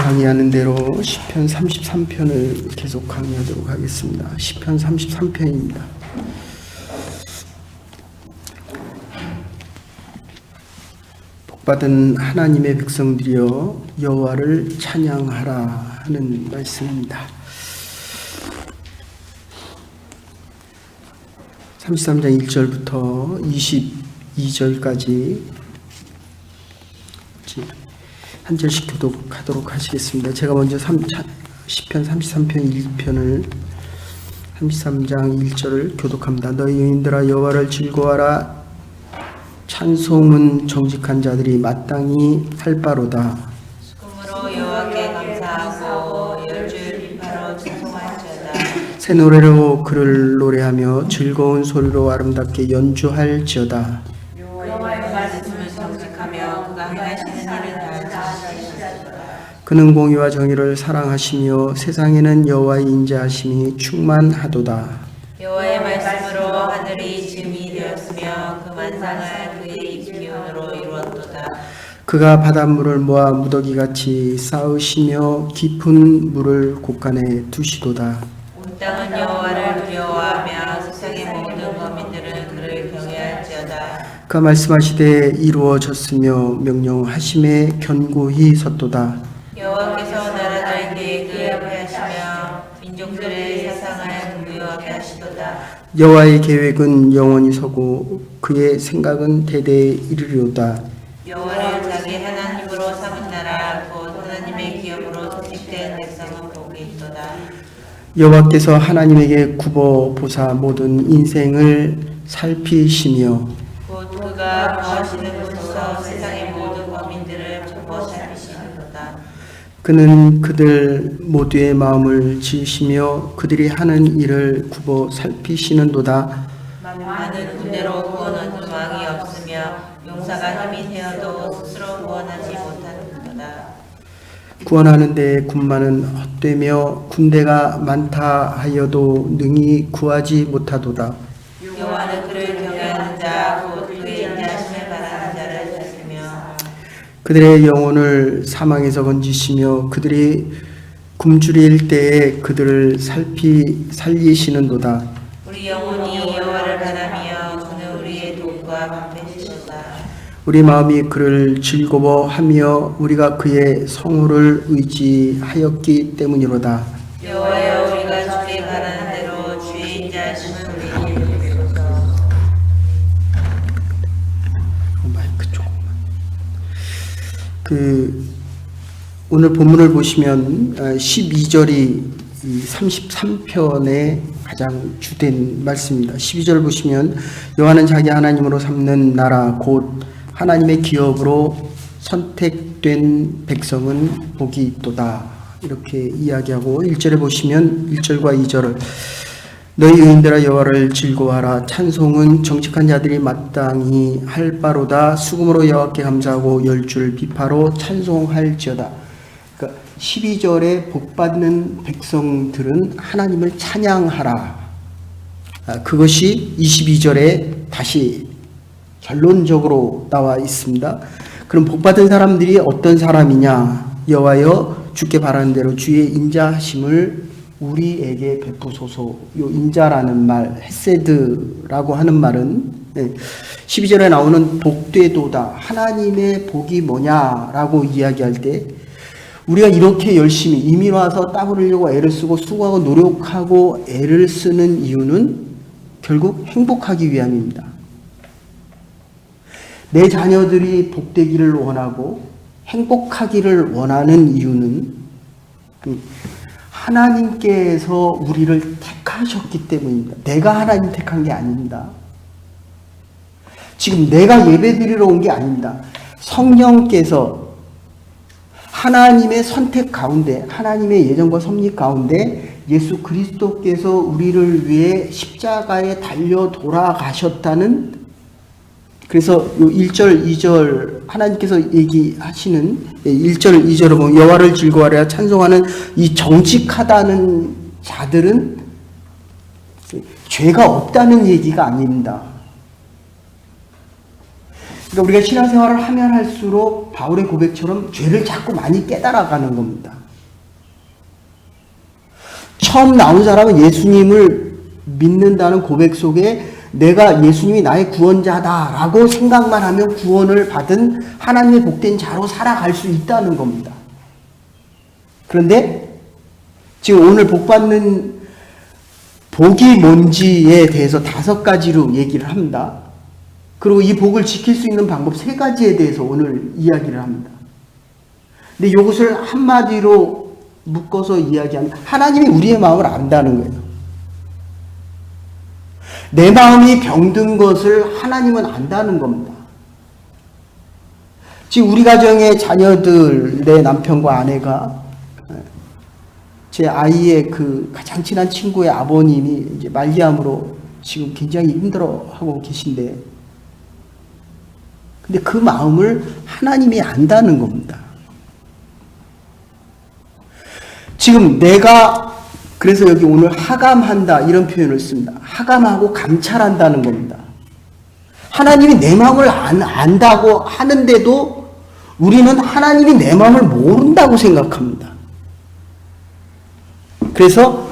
강의하는 대로 시편 33편을 계속 강의하도록 하겠습니다. 시편 33편입니다. 복받은 하나님의 백성들이여 여호와를 찬양하라 하는 말씀입니다. 33장 1절부터 22절까지 한 절씩 교독하도록 하시겠습니다. 제가 먼저 시편 33편 1편을 33장 1절을 교독합니다. 너희 의인들아 여호와를 즐거워하라. 찬송은 정직한 자들이 마땅히 할 바로다. 수금으로 여호와께 감사하고 열줄 비파로 찬송할지어다. 새 노래로 그를 노래하며 즐거운 소리로 아름답게 연주할지어다. 여호와의 말씀을 정직하며 그가 행하시는 일을 다할지어다. 그는 공의와 정의를 사랑하시며 세상에는 여호와의 인자하심이 충만하도다. 여호와의 말씀으로 하늘이 짐이 되었으며 그 만상을 그의 기운으로 이루었도다. 그가 바닷물을 모아 무더기같이 쌓으시며 깊은 물을 곳간에 두시도다. 온 땅은 여호와를 두려워하며 세상의 모든 거민들은 그를 경외할지어다. 그가 말씀하시되 이루어졌으며 명령하심에 견고히 섰도다. 여호와께서 나라들 계획을 폐하시며 민족들의 사상을 무효하게 하시도다. 여호와의 계획은 영원히 서고 그의 생각은 대대에 이르리로다. 여호와를 자기 하나님으로 삼은 나라 곧 하나님의 기업으로 택된 백성은 복이 있도다. 여호와께서 하나님에게 굽어 보사 모든 인생을 살피시며 곧 그가 거하시는 곳에서 세상의 모든 거민들을 보고 살피시는도다. 그는 그들 모두의 마음을 지으시며 그들이 하는 일을 굽어 살피시는도다. 많은 군대로 구원하는 왕이 없으며 용사가 힘이 되어도 스스로 구원하지 못하는도다. 구원하는 데 군마는 헛되며 군대가 많다 하여도 능히 구하지 못하도다. 여호와는 그를 경외하는 자 곧 그의 인자하심을 바라는 자를 찾으며 그들의 영혼을 사망에서 건지시며 그들이 굶주릴 때에 그들을 살리시는도다. 우리 영혼이 여호와를 바라며 그는 우리의 돕과 방패시로다. 우리 마음이 그를 즐거워하며 우리가 그의 성호를 의지하였기 때문이로다. 여호와여 우리가 주께 바라는 대로 주의 인자하심을 우리에게 주소서. 마이크 조금만. 오늘 본문을 보시면 12절이 33편의 가장 주된 말씀입니다. 12절 보시면 여호와는 자기 하나님으로 삼는 나라 곧 하나님의 기업으로 선택된 백성은 복이 있도다. 이렇게 이야기하고 1절에 보시면 1절과 2절을 너희 의인들아 여호와를 즐거워하라. 찬송은 정직한 자들이 마땅히 할 바로다. 수금으로 여호와께 감사하고 열줄 비파로 찬송할지어다. 그러니까 12절에 복받는 백성들은 하나님을 찬양하라. 그것이 22절에 다시 결론적으로 나와 있습니다. 그럼 복받은 사람들이 어떤 사람이냐? 여호와여 주께 바라는 대로 주의 인자하심을 우리에게 베푸소서. 요 인자라는 말, 헤세드라고 하는 말은 12절에 나오는 복되도다. 하나님의 복이 뭐냐라고 이야기할 때 우리가 이렇게 열심히 이민 와서 땀 흘리고 애를 쓰고 수고하고 노력하고 애를 쓰는 이유는 결국 행복하기 위함입니다. 내 자녀들이 복되기를 원하고 행복하기를 원하는 이유는 하나님께서 우리를 택하셨기 때문입니다. 내가 하나님 택한 게 아닙니다. 지금 내가 예배드리러 온 게 아닙니다. 성령께서 하나님의 선택 가운데, 하나님의 예정과 섭리 가운데 예수 그리스도께서 우리를 위해 십자가에 달려 돌아가셨다는, 그래서 요 1절, 2절 하나님께서 얘기하시는 1절, 2절을 보면 여호와를 즐거워하라 찬송하는 이 정직하다는 자들은 죄가 없다는 얘기가 아닙니다. 그러니까 우리가 신앙생활을 하면 할수록 바울의 고백처럼 죄를 자꾸 많이 깨달아가는 겁니다. 처음 나온 사람은 예수님을 믿는다는 고백 속에 내가 예수님이 나의 구원자다라고 생각만 하면 구원을 받은 하나님의 복된 자로 살아갈 수 있다는 겁니다. 그런데 지금 오늘 복받는 복이 뭔지에 대해서 5가지로 얘기를 합니다. 그리고 이 복을 지킬 수 있는 방법 3가지에 대해서 오늘 이야기를 합니다. 근데 이것을 한마디로 묶어서 이야기하면 하나님이 우리의 마음을 안다는 거예요. 내 마음이 병든 것을 하나님은 안다는 겁니다. 지금 우리 가정의 자녀들, 내 남편과 아내가 제 아이의 그 가장 친한 친구의 아버님이 이제 말기암으로 지금 굉장히 힘들어하고 계신데, 근데 그 마음을 하나님이 안다는 겁니다. 지금 내가 그래서 여기 오늘 하감한다 이런 표현을 씁니다. 하감하고 감찰한다는 겁니다. 하나님이 내 마음을 안다고 하는데도 우리는 하나님이 내 마음을 모른다고 생각합니다. 그래서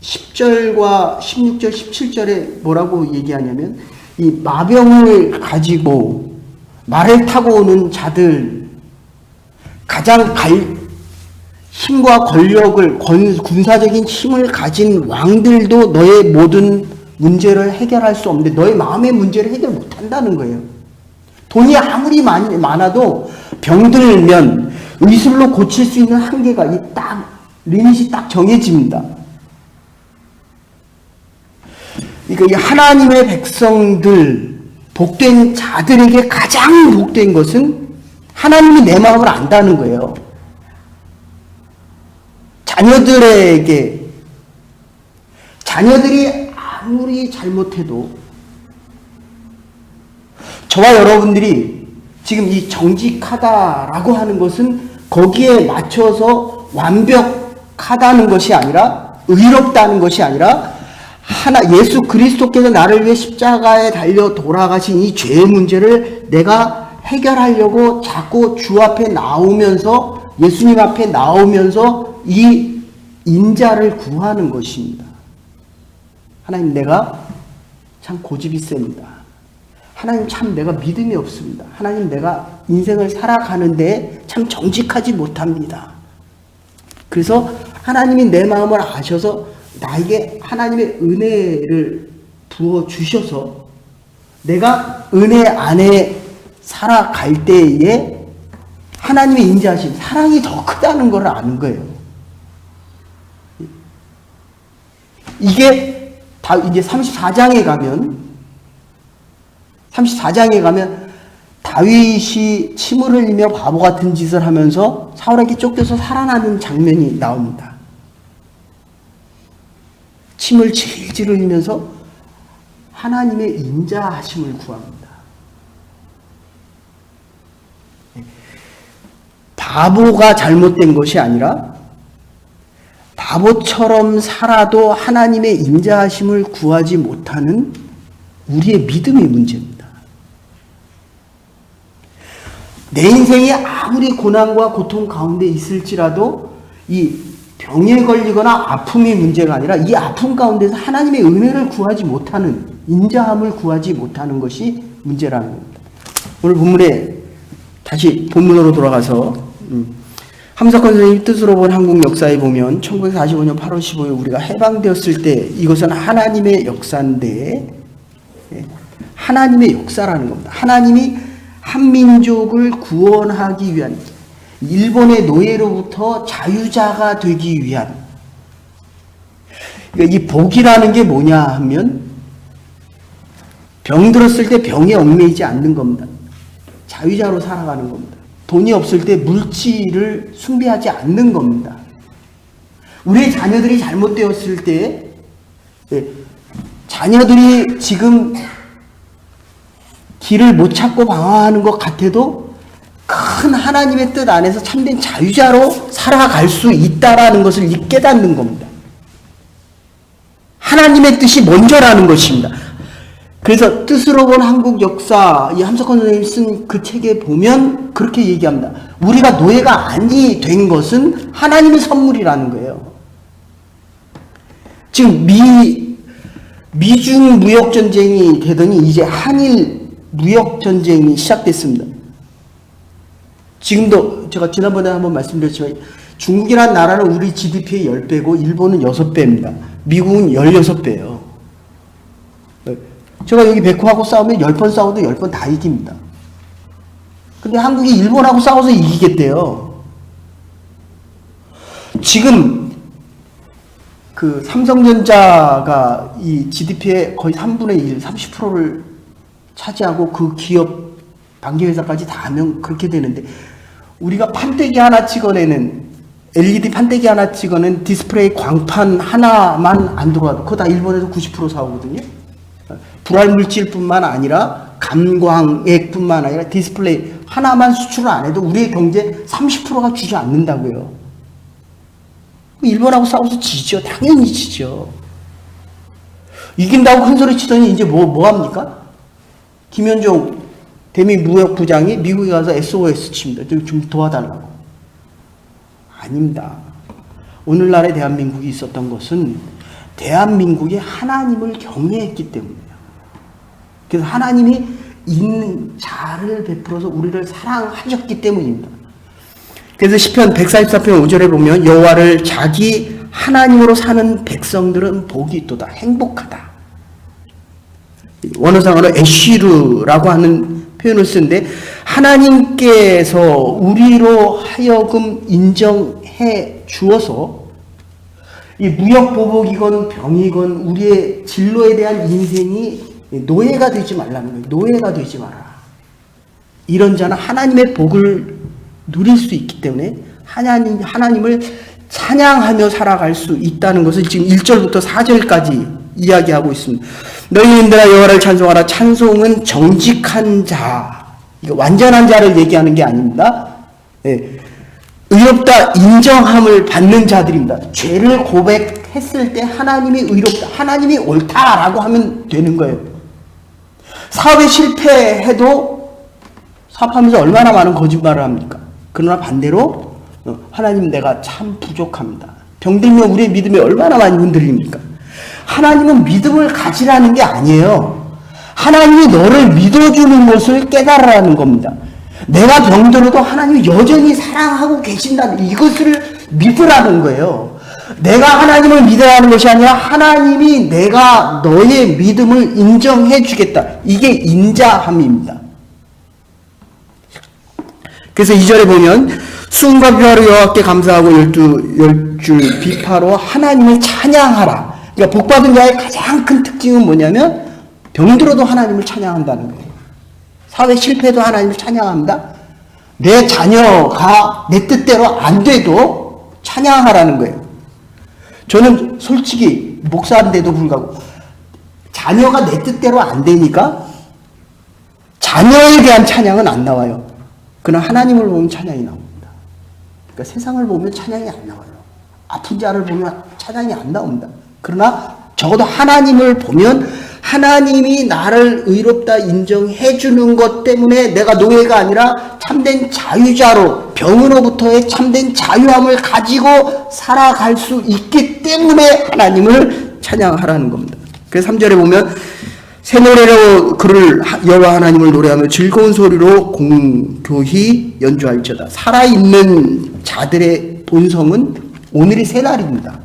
10절과 16절, 17절에 뭐라고 얘기하냐면 이 마병을 가지고 말을 타고 오는 자들, 가장 힘과 권력을, 군사적인 힘을 가진 왕들도 너의 모든 문제를 해결할 수 없는데 너의 마음의 문제를 해결 못한다는 거예요. 돈이 아무리 많아도 병들면 의술로 고칠 수 있는 한계가 리밋이 딱 정해집니다. 그러니까 이 하나님의 백성들, 복된 자들에게 가장 복된 것은 하나님이 내 마음을 안다는 거예요. 자녀들이 아무리 잘못해도 저와 여러분들이 지금 이 정직하다라고 하는 것은 거기에 맞춰서 완벽하다는 것이 아니라, 의롭다는 것이 아니라 예수 그리스도께서 나를 위해 십자가에 달려 돌아가신 이 죄의 문제를 내가 해결하려고 자꾸 주 앞에 나오면서, 예수님 앞에 나오면서 이 인자를 구하는 것입니다. 하나님, 내가 참 고집이 셉니다. 하나님, 참 내가 믿음이 없습니다. 하나님, 내가 인생을 살아가는데 참 정직하지 못합니다. 그래서 하나님이 내 마음을 아셔서 나에게 하나님의 은혜를 부어주셔서 내가 은혜 안에 살아갈 때에 하나님의 인자하신 사랑이 더 크다는 걸 아는 거예요. 이게 이제 34장에 가면 다윗이 침을 흘리며 바보 같은 짓을 하면서 사울에게 쫓겨서 살아나는 장면이 나옵니다. 침을 질질 흘리면서 하나님의 인자하심을 구합니다. 바보가 잘못된 것이 아니라 바보처럼 살아도 하나님의 인자하심을 구하지 못하는 우리의 믿음의 문제입니다. 내 인생이 아무리 고난과 고통 가운데 있을지라도 이 병에 걸리거나 아픔이 문제가 아니라 이 아픔 가운데서 하나님의 은혜를 구하지 못하는, 인자함을 구하지 못하는 것이 문제라는 겁니다. 오늘 본문에 다시 본문으로 돌아가서 함석헌 선생님 뜻으로 본 한국 역사에 보면 1945년 8월 15일 우리가 해방되었을 때 이것은 하나님의 역사인데, 하나님의 역사라는 겁니다. 하나님이 한민족을 구원하기 위한, 일본의 노예로부터 자유자가 되기 위한, 그러니까 이 복이라는 게 뭐냐 하면 병 들었을 때 병에 얽매이지 않는 겁니다. 자유자로 살아가는 겁니다. 돈이 없을 때 물질을 숭배하지 않는 겁니다. 우리의 자녀들이 잘못되었을 때, 자녀들이 지금 길을 못 찾고 방황하는 것 같아도 큰 하나님의 뜻 안에서 참된 자유자로 살아갈 수 있다라는 것을 깨닫는 겁니다. 하나님의 뜻이 먼저라는 것입니다. 그래서 뜻으로 본 한국 역사, 이 함석헌 선생님이 쓴 그 책에 보면 그렇게 얘기합니다. 우리가 노예가 아니 된 것은 하나님의 선물이라는 거예요. 지금 미중 무역 전쟁이 되더니 이제 한일 무역 전쟁이 시작됐습니다. 지금도 제가 지난번에 한번 말씀드렸지만 중국이라는 나라는 우리 GDP의 10배고 일본은 6배입니다. 미국은 16배예요. 제가 여기 백호하고 싸우면 10번 싸워도 10번 다 이깁니다. 근데 한국이 일본하고 싸워서 이기겠대요. 지금 그 삼성전자가 이 GDP의 거의 3분의 1, 30%를 차지하고 그 기업, 반기회사까지 다 하면 그렇게 되는데 우리가 판때기 하나 찍어내는 LED 판때기 하나 찍어낸 디스플레이 광판 하나만 안 들어와도 그거 다 일본에서 90% 사오거든요. 불알물질뿐만 아니라 감광액뿐만 아니라 디스플레이 하나만 수출을 안 해도 우리의 경제 30%가 주지 않는다고요. 일본하고 싸워서 지죠. 당연히 지죠. 이긴다고 큰 소리 치더니 이제 뭐 합니까? 김현종 대미 무역부장이 미국에 가서 SOS 칩니다. 좀 도와달라고. 아닙니다. 오늘날의 대한민국이 있었던 것은 대한민국이 하나님을 경외했기 때문이에요. 그래서 하나님이 있는 자를 베풀어서 우리를 사랑하셨기 때문입니다. 그래서 시편 144편 5절에 보면 여호와를 자기 하나님으로 사는 백성들은 복이 있도다. 행복하다. 원어상으로 에쉬르라고 하는 표현을 쓰는데 하나님께서 우리로 하여금 인정해 주어서 이 무역보복이건 병이건 우리의 진로에 대한 인생이 노예가 되지 말라는 거예요. 노예가 되지 마라. 이런 자는 하나님의 복을 누릴 수 있기 때문에 하나님을 찬양하며 살아갈 수 있다는 것을 지금 1절부터 4절까지 이야기하고 있습니다. 너희들아 여호와를 찬송하라. 찬송은 정직한 자, 이거 완전한 자를 얘기하는 게 아닙니다. 예. 의롭다 인정함을 받는 자들입니다. 죄를 고백했을 때 하나님이 의롭다, 하나님이 옳다라고 하면 되는 거예요. 사업에 실패해도 사업하면서 얼마나 많은 거짓말을 합니까? 그러나 반대로 하나님 내가 참 부족합니다. 병들면 우리의 믿음이 얼마나 많이 흔들립니까? 하나님은 믿음을 가지라는 게 아니에요. 하나님이 너를 믿어주는 것을 깨달으라는 겁니다. 내가 병들어도 하나님이 여전히 사랑하고 계신다는 이것을 믿으라는 거예요. 내가 하나님을 믿어야 하는 것이 아니라 하나님이 내가 너의 믿음을 인정해 주겠다. 이게 인자함입니다. 그래서 2절에 보면 수금과 비파로 여호와께 감사하고 열줄 비파로 하나님을 찬양하라. 그러니까 복받은 자의 가장 큰 특징은 뭐냐면 병들어도 하나님을 찬양한다는 거예요. 사회 실패도 하나님을 찬양합니다. 내 자녀가 내 뜻대로 안 돼도 찬양하라는 거예요. 저는 솔직히 목사인데도 불구하고 자녀가 내 뜻대로 안 되니까 자녀에 대한 찬양은 안 나와요. 그러나 하나님을 보면 찬양이 나옵니다. 그러니까 세상을 보면 찬양이 안 나와요. 아픈 자를 보면 찬양이 안 나옵니다. 그러나 적어도 하나님을 보면 하나님이 나를 의롭다 인정해 주는 것 때문에 내가 노예가 아니라 참된 자유자로 병으로부터의 참된 자유함을 가지고 살아갈 수 있기 때문에 하나님을 찬양하라는 겁니다. 그래서 3절에 보면 새 노래로 그를 여호와 하나님을 노래하며 즐거운 소리로 공교히 연주할지어다. 살아있는 자들의 본성은 오늘이 새날입니다.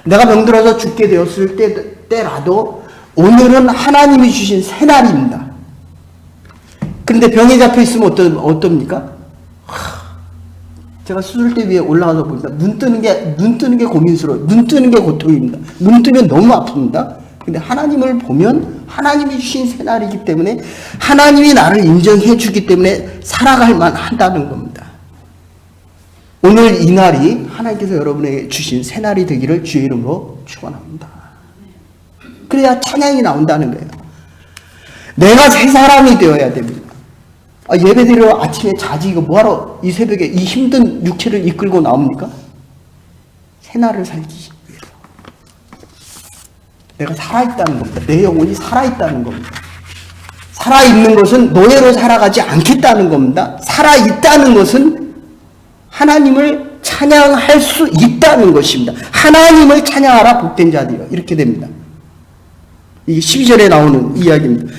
내가 병들어서 죽게 되었을 때라도 오늘은 하나님이 주신 새날입니다. 그런데 병에 잡혀 있으면 어떻습니까? 제가 수술대 위에 올라가서 봅니다. 눈 뜨는 게 고민스러워요. 눈 뜨는 게 고통입니다. 눈 뜨면 너무 아픕니다. 근데 하나님을 보면 하나님이 주신 새날이기 때문에 하나님이 나를 인정해 주기 때문에 살아갈 만하다는 겁니다. 오늘 이 날이 하나님께서 여러분에게 주신 새날이 되기를 주의 이름으로 축원합니다. 그래야 찬양이 나온다는 거예요. 내가 새 사람이 되어야 됩니다. 예배드리러 아침에 자지 이거 뭐하러 이 새벽에 이 힘든 육체를 이끌고 나옵니까? 새날을 살기 위해서. 내가 살아있다는 겁니다. 내 영혼이 살아있다는 겁니다. 살아있는 것은 노예로 살아가지 않겠다는 겁니다. 살아있다는 것은 하나님을 찬양할 수 있다는 것입니다. 하나님을 찬양하라 복된 자들이요. 이렇게 됩니다. 이게 12절에 나오는 이야기입니다.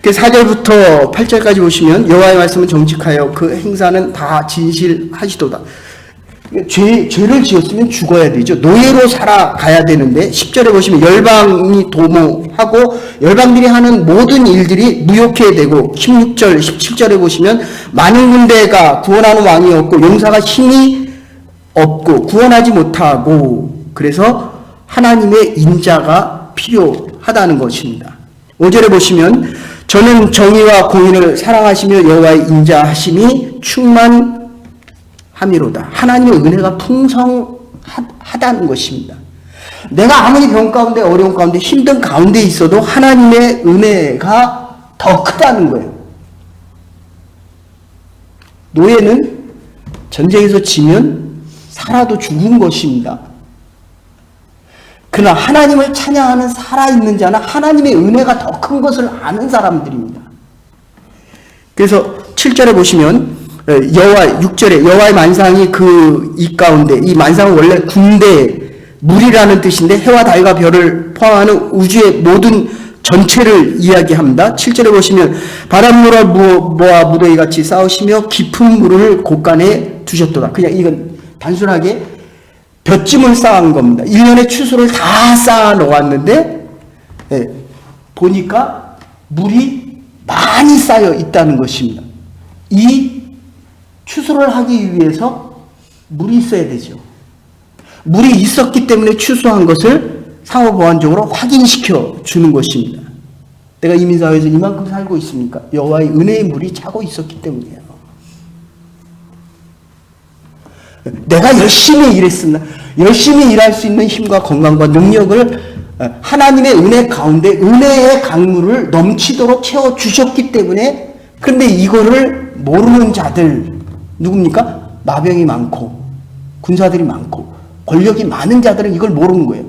4절부터 8절까지 보시면 여호와의 말씀은 정직하여 그 행사는 다 진실하시도다. 죄를 지었으면 죽어야 되죠. 노예로 살아가야 되는데 10절에 보시면 열방이 도모하고 열방들이 하는 모든 일들이 무효케 되고 16절, 17절에 보시면 많은 군대가 구원하는 왕이 없고 용사가 힘이 없고 구원하지 못하고 그래서 하나님의 인자가 필요하다는 것입니다. 5절에 보시면 저는 정의와 공의를 사랑하시며 여호와의 인자하심이 충만함이로다. 하나님의 은혜가 풍성하다는 것입니다. 내가 아무리 병 가운데 어려운 가운데 힘든 가운데 있어도 하나님의 은혜가 더 크다는 거예요. 노예는 전쟁에서 지면 살아도 죽은 것입니다. 그러나 하나님을 찬양하는 살아있는 자는 하나님의 은혜가 더 큰 것을 아는 사람들입니다. 그래서 7절에 보시면 6절에 여호와의 만상이 이 가운데, 이 만상은 원래 군대, 물이라는 뜻인데 해와 달과 별을 포함하는 우주의 모든 전체를 이야기합니다. 7절에 보시면 바닷물과 모아 무더기 같이 싸우시며 깊은 물을 곳간에 두셨도다. 그냥 이건 단순하게 볏짐을 쌓은 겁니다. 1년의 추수를 다 쌓아 놓았는데 보니까 물이 많이 쌓여 있다는 것입니다. 이 추수를 하기 위해서 물이 있어야 되죠. 물이 있었기 때문에 추수한 것을 상호보완적으로 확인시켜 주는 것입니다. 내가 이민사회에서 이만큼 살고 있습니까? 여호와의 은혜의 물이 차고 있었기 때문이에요. 내가 열심히 일했습니다. 열심히 일할 수 있는 힘과 건강과 능력을 하나님의 은혜 가운데 은혜의 강물을 넘치도록 채워주셨기 때문에, 그런데 이거를 모르는 자들, 누굽니까? 마병이 많고 군사들이 많고 권력이 많은 자들은 이걸 모르는 거예요.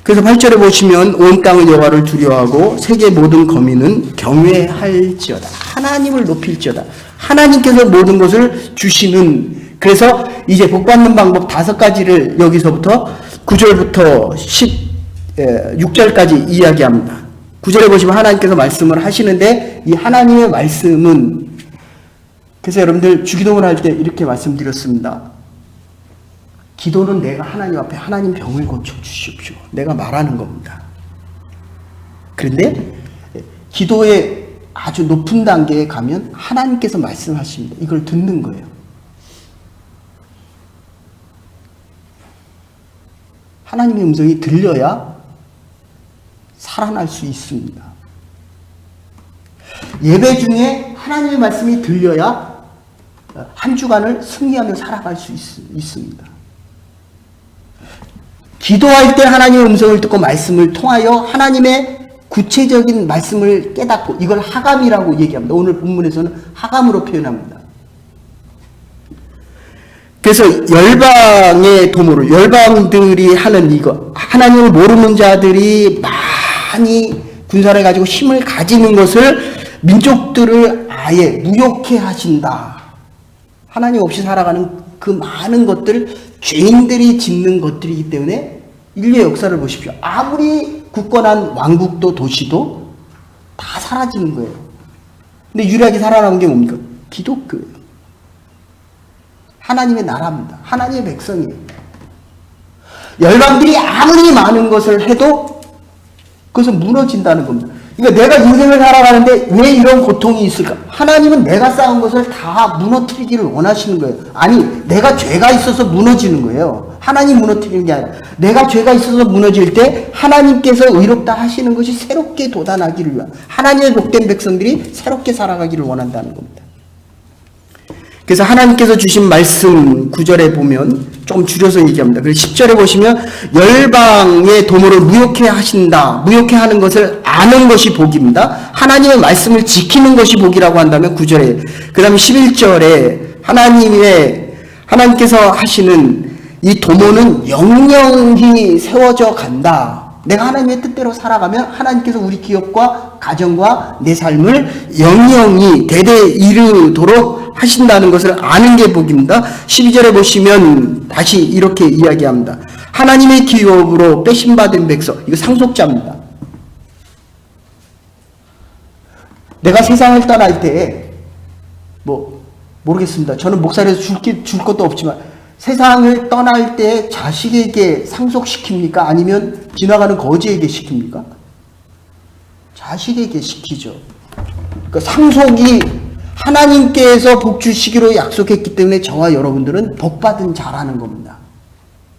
그래서 8절에 보시면 온 땅의 여호와를 두려워하고 세계 모든 거민은 경외할지어다. 하나님을 높일지어다. 하나님께서 모든 것을 주시는, 그래서 이제 복받는 방법 5가지를 여기서부터 9절부터 16절까지 이야기합니다. 9절에 보시면 하나님께서 말씀을 하시는데 이 하나님의 말씀은, 그래서 여러분들 주기도문을 할 때 이렇게 말씀드렸습니다. 기도는 내가 하나님 앞에 하나님 병을 고쳐주십시오. 내가 말하는 겁니다. 그런데 기도의 아주 높은 단계에 가면 하나님께서 말씀하십니다. 이걸 듣는 거예요. 하나님의 음성이 들려야 살아날 수 있습니다. 예배 중에 하나님의 말씀이 들려야 한 주간을 승리하며 살아갈 수 있습니다. 기도할 때 하나님의 음성을 듣고 말씀을 통하여 하나님의 구체적인 말씀을 깨닫고, 이걸 하감이라고 얘기합니다. 오늘 본문에서는 하감으로 표현합니다. 그래서 열방의 도모를, 열방들이 하는 이거, 하나님을 모르는 자들이 많이 군사를 가지고 힘을 가지는 것을, 민족들을 아예 무욕해 하신다. 하나님 없이 살아가는 그 많은 것들, 죄인들이 짓는 것들이기 때문에 인류의 역사를 보십시오. 아무리 굳건한 왕국도 도시도 다 사라지는 거예요. 근데 유일하게 살아남은 게 뭡니까? 기독교예요. 하나님의 나라입니다. 하나님의 백성이에요. 열방들이 아무리 많은 것을 해도 그것은 무너진다는 겁니다. 그러니까 내가 인생을 살아가는데 왜 이런 고통이 있을까? 하나님은 내가 쌓은 것을 다 무너뜨리기를 원하시는 거예요. 아니, 내가 죄가 있어서 무너지는 거예요. 하나님 무너뜨리는 게 아니라 내가 죄가 있어서 무너질 때 하나님께서 의롭다 하시는 것이 새롭게 돋아나기를 위한, 하나님의 복된 백성들이 새롭게 살아가기를 원한다는 겁니다. 그래서 하나님께서 주신 말씀 9절에 보면 조금 줄여서 얘기합니다. 그래서 10절에 보시면 열방의 도모를 무욕해 하신다. 무욕해 하는 것을 아는 것이 복입니다. 하나님의 말씀을 지키는 것이 복이라고 한다면 9절에, 그 다음에 11절에 하나님께서 하시는 이 도모는 영영히 세워져 간다. 내가 하나님의 뜻대로 살아가면 하나님께서 우리 기업과 가정과 내 삶을 영영이 대대 이르도록 하신다는 것을 아는 게 복입니다. 12절에 보시면 다시 이렇게 이야기합니다. 하나님의 기업으로 빼심받은 백성, 이거 상속자입니다. 내가 세상을 떠날 때 모르겠습니다. 저는 목사라서 줄 것도 없지만 세상을 떠날 때 자식에게 상속시킵니까? 아니면 지나가는 거지에게 시킵니까? 자식에게 시키죠. 그러니까 상속이 하나님께서 복 주시기로 약속했기 때문에 저와 여러분들은 복받은 자라는 겁니다.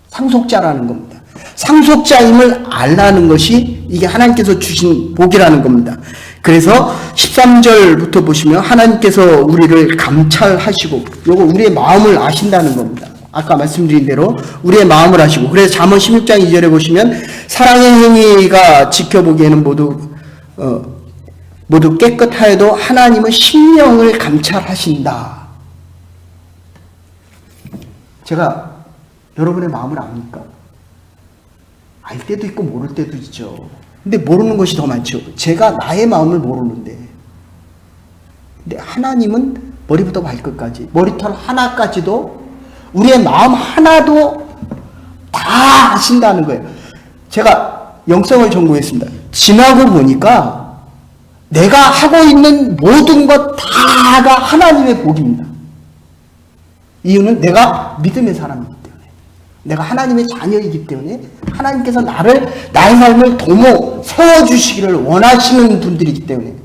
상속자라는 겁니다. 상속자임을 알라는 것이 이게 하나님께서 주신 복이라는 겁니다. 그래서 13절부터 보시면 하나님께서 우리를 감찰하시고, 요거 우리의 마음을 아신다는 겁니다. 아까 말씀드린 대로 우리의 마음을 아시고, 그래서 잠언 16장 2절에 보시면 사랑의 행위가 지켜보기에는 모두 깨끗하여도 하나님은 심령을 감찰하신다. 제가 여러분의 마음을 압니까? 알 때도 있고 모를 때도 있죠. 근데 모르는 것이 더 많죠. 제가 나의 마음을 모르는데, 근데 하나님은 머리부터 발끝까지, 머리털 하나까지도, 우리의 마음 하나도 다 아신다는 거예요. 제가 영성을 전공했습니다. 지나고 보니까 내가 하고 있는 모든 것 다가 하나님의 복입니다. 이유는 내가 믿음의 사람이기 때문에, 내가 하나님의 자녀이기 때문에 하나님께서 나의 삶을 도모 세워주시기를 원하시는 분들이기 때문에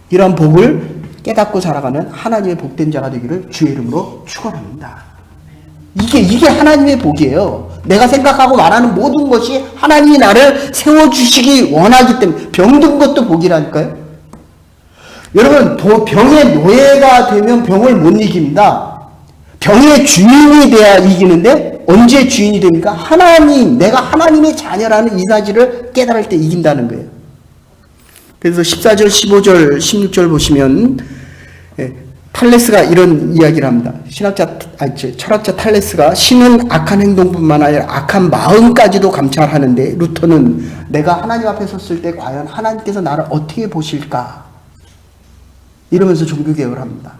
이런 복을 깨닫고 살아가는 하나님의 복된 자가 되기를 주의 이름으로 축원합니다. 이게 하나님의 복이에요. 내가 생각하고 말하는 모든 것이 하나님이 나를 세워주시기 원하기 때문에, 병든 것도 복이라니까요. 여러분, 병의 노예가 되면 병을 못 이깁니다. 병의 주인이 돼야 이기는데 언제 주인이 됩니까? 내가 하나님의 자녀라는 이 사실을 깨달을 때 이긴다는 거예요. 그래서 14절, 15절, 16절 보시면 탈레스가 이런 이야기를 합니다. 철학자 탈레스가 신은 악한 행동뿐만 아니라 악한 마음까지도 감찰하는데 루터는 내가 하나님 앞에 섰을 때 과연 하나님께서 나를 어떻게 보실까? 이러면서 종교개혁을 합니다.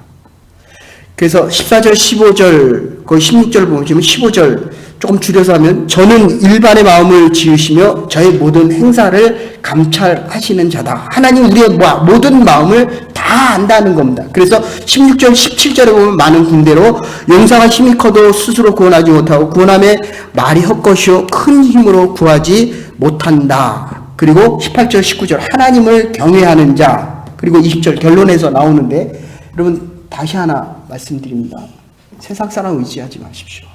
그래서 14절, 15절, 거의 16절 보시면 15절 조금 줄여서 하면 저는 일반의 마음을 지으시며 저의 모든 행사를 감찰하시는 자다. 하나님 우리의 모든 마음을 다 안다는 겁니다. 그래서 16절, 17절에 보면 많은 군대로 용사가 힘이 커도 스스로 구원하지 못하고 구원함에 말이 헛것이요 큰 힘으로 구하지 못한다. 그리고 18절, 19절 하나님을 경외하는 자. 그리고 20절 결론에서 나오는데 여러분 다시 하나 말씀드립니다. 세상 사람 의지하지 마십시오.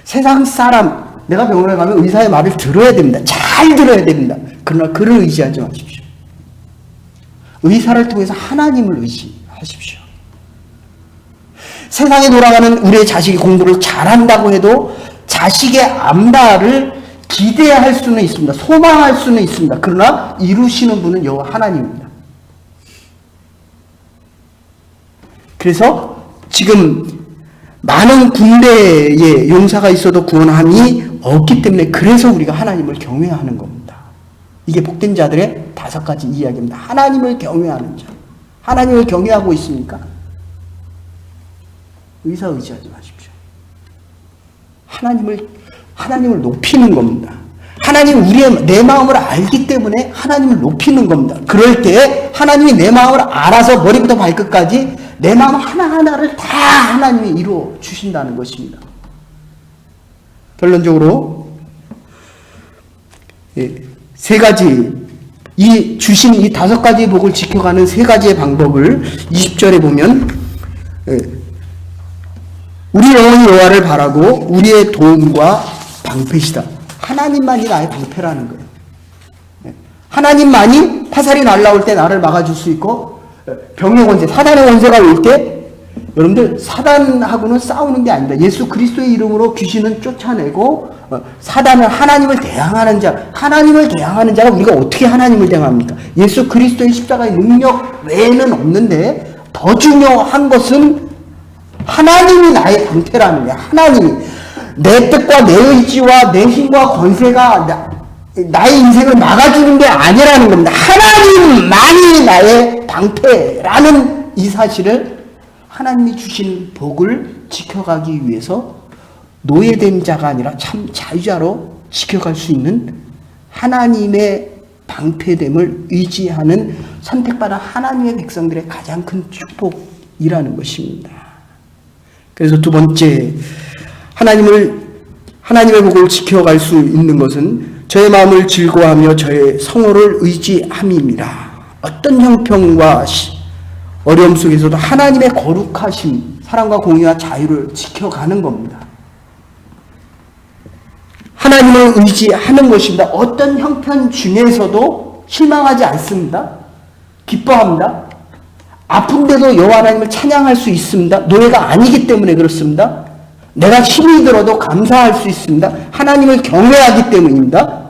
세상 사람, 내가 병원에 가면 의사의 말을 들어야 됩니다. 잘 들어야 됩니다. 그러나 그를 의지하지 마십시오. 의사를 통해서 하나님을 의지하십시오. 세상에 돌아가는 우리의 자식이 공부를 잘한다고 해도 자식의 암다를 기대할 수는 있습니다. 소망할 수는 있습니다. 그러나 이루시는 분은 여호와 하나님입니다. 그래서 지금 많은 군대에 용사가 있어도 구원함이 없기 때문에 그래서 우리가 하나님을 경외하는 겁니다. 이게 복된 자들의 5가지 이야기입니다. 하나님을 경외하는 자. 하나님을 경외하고 있습니까? 의사 의지하지 마십시오. 하나님을 높이는 겁니다. 하나님은 내 마음을 알기 때문에 하나님을 높이는 겁니다. 그럴 때 하나님이 내 마음을 알아서 머리부터 발끝까지 내 마음 하나하나를 다 하나님이 이루어 주신다는 것입니다. 결론적으로 3가지 주신 이 5가지의 복을 지켜가는 3가지의 방법을 20절에 보면 우리 영혼이 여호와를 바라고 우리의 도움과 방패시다. 하나님만이 나의 방패라는 거예요. 하나님만이 화살이 날라올 때 나를 막아줄 수 있고 병의 원세, 사단의 원세가 올 때 여러분들 사단하고는 싸우는 게 아닙니다. 예수 그리스도의 이름으로 귀신은 쫓아내고 사단은 하나님을 대항하는 자가 우리가 어떻게 하나님을 대항합니까? 예수 그리스도의 십자가의 능력 외에는 없는데 더 중요한 것은 하나님이 나의 방패라는 거예요. 하나님이 내 뜻과 내 의지와 내 힘과 권세가 나의 인생을 막아주는 게 아니라는 겁니다. 하나님만이 나의 방패라는 이 사실을 하나님이 주신 복을 지켜가기 위해서 노예된 자가 아니라 참 자유자로 지켜갈 수 있는 하나님의 방패됨을 의지하는 선택받은 하나님의 백성들의 가장 큰 축복이라는 것입니다. 그래서 두 번째, 하나님의 복을 지켜갈 수 있는 것은 저의 마음을 즐거워하며 저의 성호를 의지함입니다. 어떤 형편과 어려움 속에서도 하나님의 거룩하심, 사랑과 공의와 자유를 지켜가는 겁니다. 하나님을 의지하는 것입니다. 어떤 형편 중에서도 실망하지 않습니다. 기뻐합니다. 아픈데도 여호와 하나님을 찬양할 수 있습니다. 노예가 아니기 때문에 그렇습니다. 내가 힘이 들어도 감사할 수 있습니다. 하나님을 경외하기 때문입니다.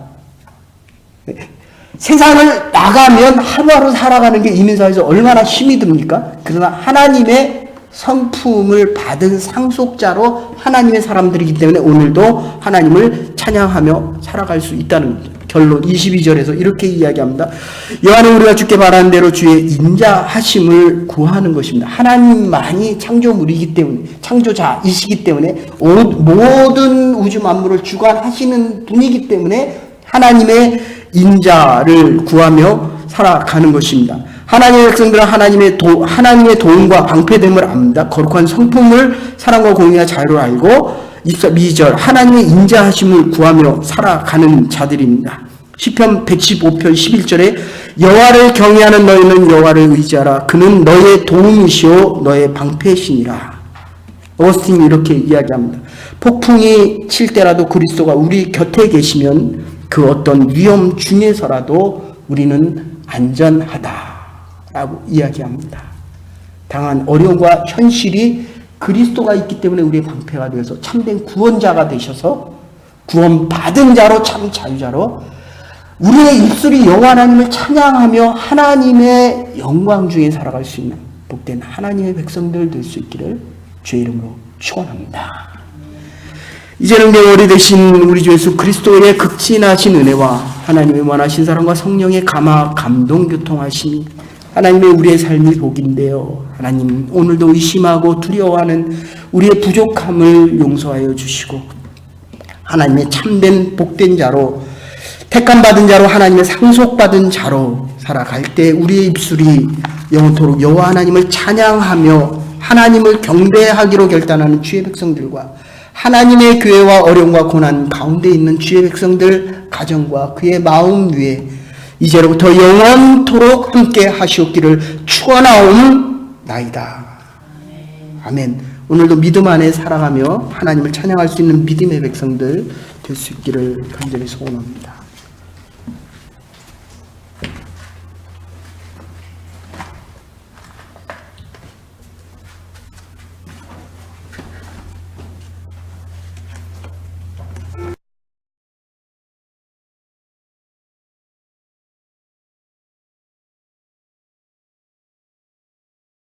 세상을 나가면 하루하루 살아가는 게 이민사회에서 얼마나 힘이 듭니까? 그러나 하나님의 성품을 받은 상속자로 하나님의 사람들이기 때문에 오늘도 하나님을 찬양하며 살아갈 수 있다는 겁니다. 결론 22절에서 이렇게 이야기합니다. 여호와는 우리가 주께 바라는 대로 주의 인자하심을 구하는 것입니다. 하나님만이 창조물이기 때문에, 창조자이시기 때문에, 모든 우주 만물을 주관하시는 분이기 때문에 하나님의 인자를 구하며 살아가는 것입니다. 하나님의 백성들은 하나님의 도움과 방패됨을 압니다. 거룩한 성품을, 사랑과 공의와 자유를 알고 22절 하나님의 인자하심을 구하며 살아가는 자들입니다. 시편 115편 11절에 여호와를 경외하는 너희는 여호와를 의지하라. 그는 너의 도움이시오 너의 방패시니라. 어거스틴이 이렇게 이야기합니다. 폭풍이 칠 때라도 그리스도가 우리 곁에 계시면 그 어떤 위험 중에서라도 우리는 안전하다라고 이야기합니다. 당한 어려움과 현실이 그리스도가 있기 때문에 우리의 방패가 되어서 참된 구원자가 되셔서 구원받은 자로 참 자유자로 우리의 입술이 여호와 하나님을 찬양하며 하나님의 영광 중에 살아갈 수 있는 복된 하나님의 백성들 될 수 있기를 주의 이름으로 축원합니다. 이제는 명월이 되신 우리 주 예수 그리스도의 극진하신 은혜와 하나님의 원하신 사랑과 성령의 감동 교통하심이 하나님의 우리의 삶이 복인데요. 하나님 오늘도 의심하고 두려워하는 우리의 부족함을 용서하여 주시고 하나님의 참된 복된 자로 택감받은 자로 하나님의 상속받은 자로 살아갈 때 우리의 입술이 영원토록 여호와 하나님을 찬양하며 하나님을 경배하기로 결단하는 주의 백성들과 하나님의 교회와 어려움과 고난 가운데 있는 주의 백성들 가정과 그의 마음 위에 이제로부터 영원토록 함께 하시옵기를 축원하옵나이다. 아멘. 오늘도 믿음 안에 살아가며 하나님을 찬양할 수 있는 믿음의 백성들 될 수 있기를 간절히 소원합니다.